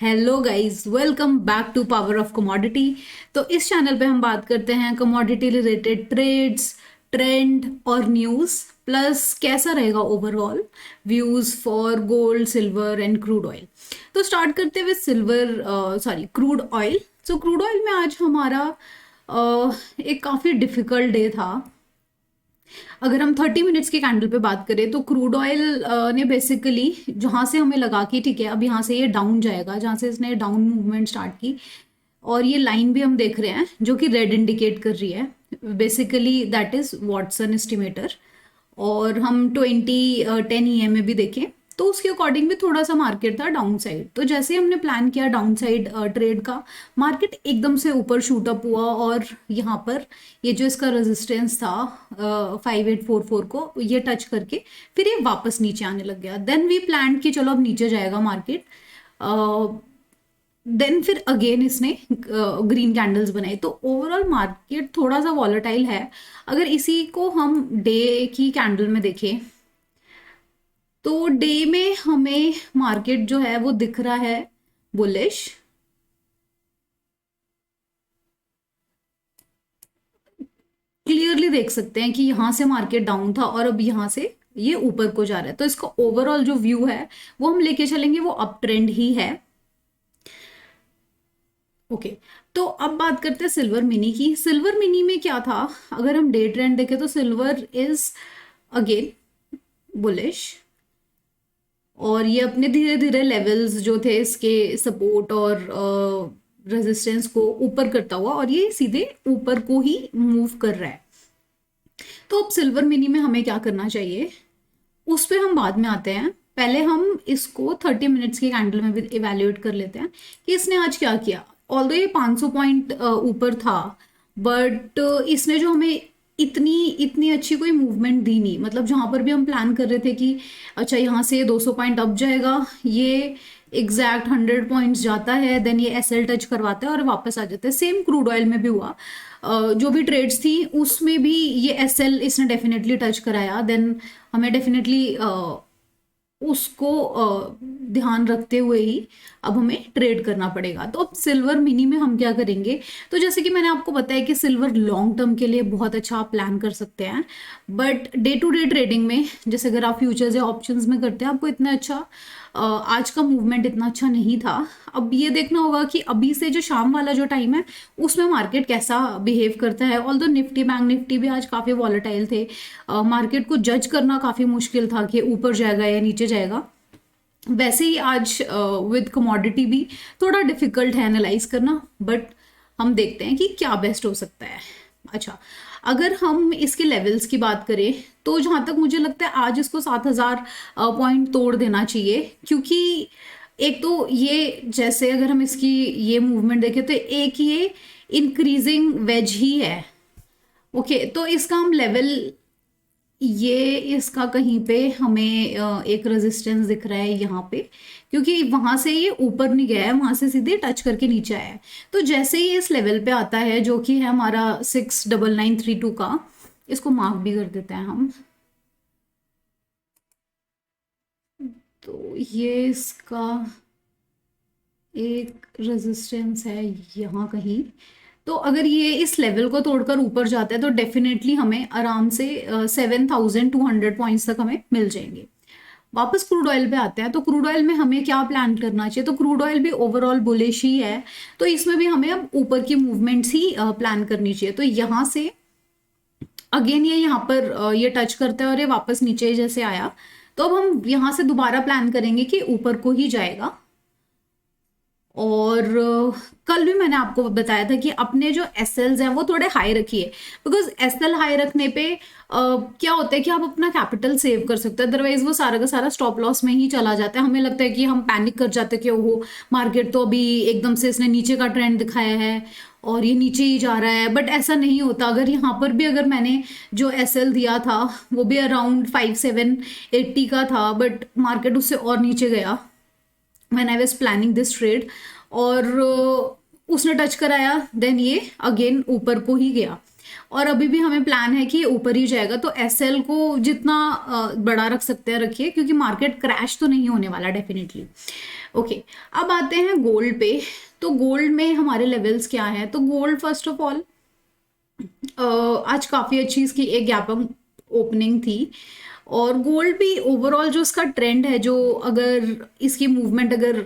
Hello guys, welcome back to power of commodity. तो इस channel पे हम बात करते हैं कमोडिटी रिलेटेड ट्रेड्स, ट्रेंड और न्यूज़, प्लस कैसा रहेगा overall views for gold, silver and crude oil. तो स्टार्ट करते हुए crude oil. So crude oil में आज हमारा एक काफ़ी डिफिकल्ट डे था। अगर हम 30 मिनट्स के कैंडल पे बात करें तो क्रूड ऑयल ने बेसिकली जहां से हमें लगा कि ठीक है अब यहाँ से ये डाउन जाएगा, जहां से इसने डाउन मूवमेंट स्टार्ट की और ये लाइन भी हम देख रहे हैं जो कि रेड इंडिकेट कर रही है। Basically that is Watson estimator. और हम 2010 EM में भी देखें तो उसके अकॉर्डिंग भी थोड़ा सा मार्केट था डाउन साइड। तो जैसे हमने प्लान किया डाउन साइड ट्रेड का, मार्केट एकदम से ऊपर शूट अप हुआ और यहाँ पर ये जो इसका रेजिस्टेंस था 5844 को ये टच करके फिर ये वापस नीचे आने लग गया। देन वी प्लान कि चलो अब नीचे जाएगा मार्केट। देन फिर अगेन इसने ग्रीन कैंडल्स बनाई। तो ओवरऑल मार्केट थोड़ा सा वॉलेटाइल है। अगर इसी को हम डे की कैंडल में देखें तो डे में हमें मार्केट जो है वो दिख रहा है बुलिश। क्लियरली देख सकते हैं कि यहां से मार्केट डाउन था और अब यहां से ये ऊपर को जा रहा है। तो इसका ओवरऑल जो व्यू है वो हम लेके चलेंगे, वो अप ट्रेंड ही है। ओके, तो अब बात करते हैं सिल्वर मिनी की। सिल्वर मिनी में क्या था, अगर हम डे ट्रेंड देखें तो सिल्वर इज अगेन बुलिश और ये अपने धीरे धीरे लेवल्स जो थे इसके सपोर्ट और रेजिस्टेंस को ऊपर करता हुआ और ये सीधे ऊपर को ही मूव कर रहा है। तो अब सिल्वर मिनी में हमें क्या करना चाहिए उस पर हम बाद में आते हैं। पहले हम इसको 30 मिनट्स के कैंडल में भी इवेल्युएट कर लेते हैं कि इसने आज क्या किया। ऑल्दो ये 500 पॉइंट ऊपर था बट इसने जो हमें इतनी इतनी अच्छी कोई मूवमेंट दी नहीं। मतलब जहां पर भी हम प्लान कर रहे थे कि अच्छा यहाँ से 200 पॉइंट अप जाएगा, ये एग्जैक्ट 100 पॉइंट्स जाता है, देन ये एसएल टच करवाता है और वापस आ जाता है। सेम क्रूड ऑयल में भी हुआ। जो भी ट्रेड्स थी उसमें भी ये एसएल इसने डेफिनेटली टच कराया। देन हमें डेफिनेटली उसको ध्यान रखते हुए ही अब हमें ट्रेड करना पड़ेगा। तो अब सिल्वर मिनी में हम क्या करेंगे, तो जैसे कि मैंने आपको बताया कि सिल्वर लॉन्ग टर्म के लिए बहुत अच्छा आप प्लान कर सकते हैं but day to day trading में जैसे अगर आप फ्यूचर्स या ऑप्शंस में करते हैं आपको इतना अच्छा आज का मूवमेंट इतना अच्छा नहीं था। अब ये देखना होगा कि अभी से जो शाम वाला जो टाइम है उसमें मार्केट कैसा बिहेव करता है। ऑल्दो निफ्टी, बैंक निफ्टी भी आज काफ़ी वॉलेटाइल थे। मार्केट को जज करना काफ़ी मुश्किल था कि ऊपर जाएगा या नीचे जाएगा। वैसे ही आज विद कमोडिटी भी थोड़ा डिफिकल्ट है एनालाइज करना बट हम देखते हैं कि क्या बेस्ट हो सकता है। अच्छा, अगर हम इसके लेवल्स की बात करें तो जहां तक मुझे लगता है आज इसको 7000 पॉइंट तोड़ देना चाहिए। क्योंकि एक तो ये जैसे अगर हम इसकी ये मूवमेंट देखें तो एक ये इंक्रीजिंग वेज ही है। ओके, तो इसका हम लेवल ये इसका कहीं पे हमें एक रेजिस्टेंस दिख रहा है यहाँ पे, क्योंकि वहां से ये ऊपर नहीं गया है, वहां से सीधे टच करके नीचे आया है। तो जैसे ही इस लेवल पे आता है जो कि है हमारा 69932 का, इसको मार्क भी कर देते हैं हम। तो ये इसका एक रेजिस्टेंस है यहाँ कहीं। तो अगर ये इस लेवल को तोड़कर ऊपर जाता है तो डेफिनेटली हमें आराम से 7200 पॉइंट्स तक हमें मिल जाएंगे। वापस क्रूड ऑयल पे आते हैं। तो क्रूड ऑयल में हमें क्या प्लान करना चाहिए, तो क्रूड ऑयल भी ओवरऑल बुलिश ही है तो इसमें भी हमें अब ऊपर की मूवमेंट्स ही प्लान करनी चाहिए। तो यहाँ से अगेन ये यहाँ पर ये टच करता है और ये वापस नीचे जैसे आया तो अब हम यहाँ से दोबारा प्लान करेंगे कि ऊपर को ही जाएगा। और कल भी मैंने आपको बताया था कि अपने जो एसएल्स हैं वो थोड़े हाई रखिए, बिकॉज एसएल हाई रखने पे क्या होता है कि आप अपना कैपिटल सेव कर सकते हैं। अदरवाइज वो सारा का सारा स्टॉप लॉस में ही चला जाता है। हमें लगता है कि हम पैनिक कर जाते हैं कि ओहो मार्केट तो अभी एकदम से इसने नीचे का ट्रेंड दिखाया है और ये नीचे ही जा रहा है, बट ऐसा नहीं होता। अगर यहाँ पर भी अगर मैंने जो एसएल दिया था वो भी अराउंड 5780 का था बट मार्केट उससे और नीचे गया when I was planning this trade. और उसने टच कराया, देन ये अगेन ऊपर को ही गया, और अभी भी हमें प्लान है कि ये ऊपर ही जाएगा। तो एसएल को जितना बड़ा रख सकते हैं रखिए, क्योंकि मार्केट क्रैश तो नहीं होने वाला डेफिनेटली। ओके, अब आते हैं गोल्ड पे। तो गोल्ड में हमारे लेवल्स क्या है? तो गोल्ड फर्स्ट ऑफ ऑल आज काफ़ी अच्छी इसकी एक गैप अप ओपनिंग थी, और गोल्ड भी ओवरऑल जो इसका ट्रेंड है, जो अगर इसकी मूवमेंट अगर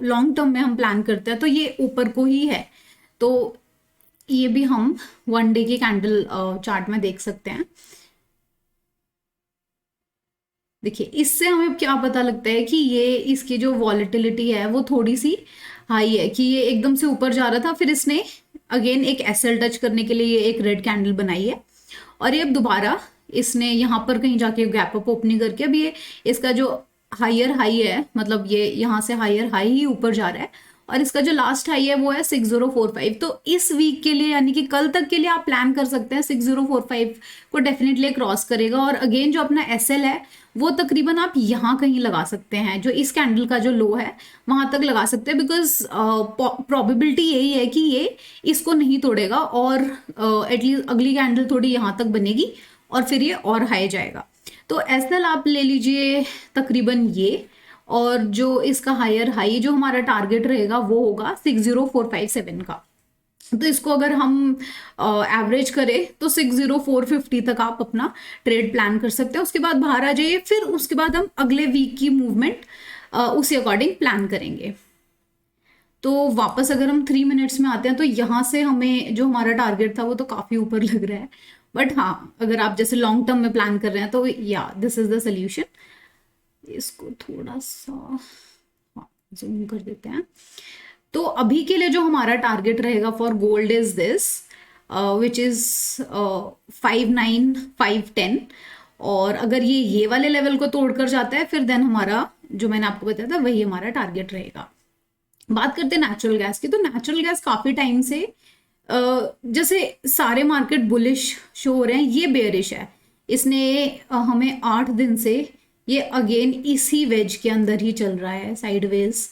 लॉन्ग टर्म में हम प्लान करते हैं तो ये ऊपर को ही है। तो ये भी हम 1 डे की कैंडल चार्ट में देख सकते हैं। देखिए, इससे हमें क्या पता लगता है कि ये इसकी जो वॉलेटिलिटी है वो थोड़ी सी हाई है, कि ये एकदम से ऊपर जा रहा था, फिर इसने अगेन एक एसएल टच करने के लिए ये एक रेड कैंडल बनाई है, और ये अब दोबारा इसने यहाँ पर कहीं जाके गैप अप ओपनिंग करके अब ये इसका जो हायर हाई है, मतलब ये यहाँ से हायर हाई ही ऊपर जा रहा है, और इसका जो लास्ट हाई है वो है 6045। तो इस वीक के लिए यानी कि कल तक के लिए आप प्लान कर सकते हैं 6045 को डेफिनेटली क्रॉस करेगा। और अगेन जो अपना एसएल है वो तकरीबन आप यहाँ कहीं लगा सकते हैं, जो इस कैंडल का जो लो है वहां तक लगा सकते हैं, बिकॉज प्रोबेबिलिटी यही है कि ये इसको नहीं तोड़ेगा, और एटलीस्ट अगली कैंडल थोड़ी यहाँ तक बनेगी और फिर ये और हाई जाएगा। तो एसएल आप ले लीजिए तकरीबन ये, और जो इसका हायर हाई जो हमारा टारगेट रहेगा वो होगा 60457 का। तो इसको अगर हम एवरेज करें तो 60450 तक आप अपना ट्रेड प्लान कर सकते हैं। उसके बाद बाहर आ जाइए, फिर उसके बाद हम अगले वीक की मूवमेंट उसी अकॉर्डिंग प्लान करेंगे। तो वापस अगर हम 3 मिनट्स में आते हैं तो यहाँ से हमें जो हमारा टारगेट था वो तो काफ़ी ऊपर लग रहा है, बट हाँ अगर आप जैसे लॉन्ग टर्म में प्लान कर रहे हैं तो या दिस इज द सोल्यूशन। इसको थोड़ा सा हाँ जूम कर देते हैं। तो अभी के लिए जो हमारा टारगेट रहेगा for gold is this which is 59510, और अगर ये वाले लेवल को तोड़कर जाता है फिर देन हमारा जो मैंने आपको बताया था वही हमारा टारगेट रहेगा। बात करते हैं नेचुरल गैस की। तो नेचुरल गैस काफी टाइम से जैसे सारे मार्केट बुलिश शो हो रहे हैं, ये बेयरिश है। इसने हमें 8 दिन से ये अगेन इसी वेज के अंदर ही चल रहा है साइडवेज,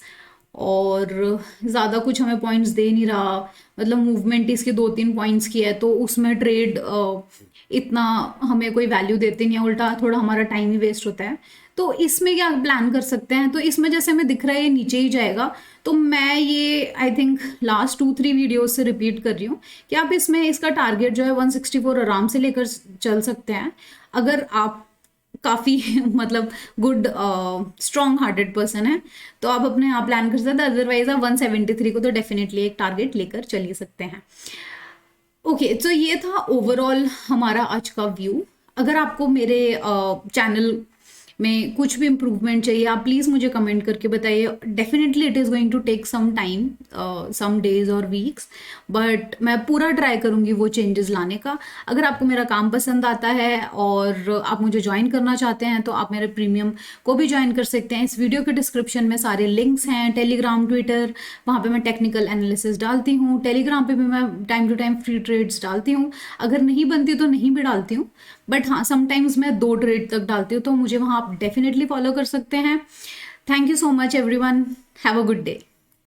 और ज़्यादा कुछ हमें पॉइंट्स दे नहीं रहा। मतलब मूवमेंट इसके 2-3 पॉइंट्स की है, तो उसमें ट्रेड इतना हमें कोई वैल्यू देते नहीं है, उल्टा थोड़ा हमारा टाइम ही वेस्ट होता है। तो इसमें क्या प्लान कर सकते हैं? तो इसमें जैसे हमें दिख रहा है ये नीचे ही जाएगा, तो मैं ये आई थिंक लास्ट 2-3 वीडियोस से रिपीट कर रही हूँ कि आप इसमें इसका टारगेट जो है 164 आराम से लेकर चल सकते हैं, अगर आप काफ़ी मतलब गुड स्ट्रॉन्ग हार्टेड पर्सन है तो आप अपने यहाँ प्लान कर सकते हैं। अदरवाइज आप 173 को तो डेफिनेटली एक टारगेट लेकर चल ही सकते हैं। ओके, तो ये था ओवरऑल हमारा आज का व्यू। अगर आपको मेरे चैनल में कुछ भी इम्प्रूवमेंट चाहिए आप प्लीज़ मुझे कमेंट करके बताइए। Definitely it is going to take some time, some days और वीक्स, बट मैं पूरा ट्राई करूँगी वो चेंजेस लाने का। अगर आपको मेरा काम पसंद आता है और आप मुझे ज्वाइन करना चाहते हैं तो आप मेरे प्रीमियम को भी ज्वाइन कर सकते हैं। इस वीडियो के डिस्क्रिप्शन में सारे लिंक्स हैं, टेलीग्राम, ट्विटर, वहाँ पे मैं टेक्निकल एनालिसिस डालती हूँ। टेलीग्राम पे भी मैं time to time free trades डालती हूँ, अगर नहीं बनती तो नहीं भी डालती हूँ, बट हाँ समटाइम्स मैं 2 ट्रेड तक डालती हूँ, तो मुझे वहाँ आप डेफिनेटली फॉलो कर सकते हैं। Thank you so much everyone, have a good day.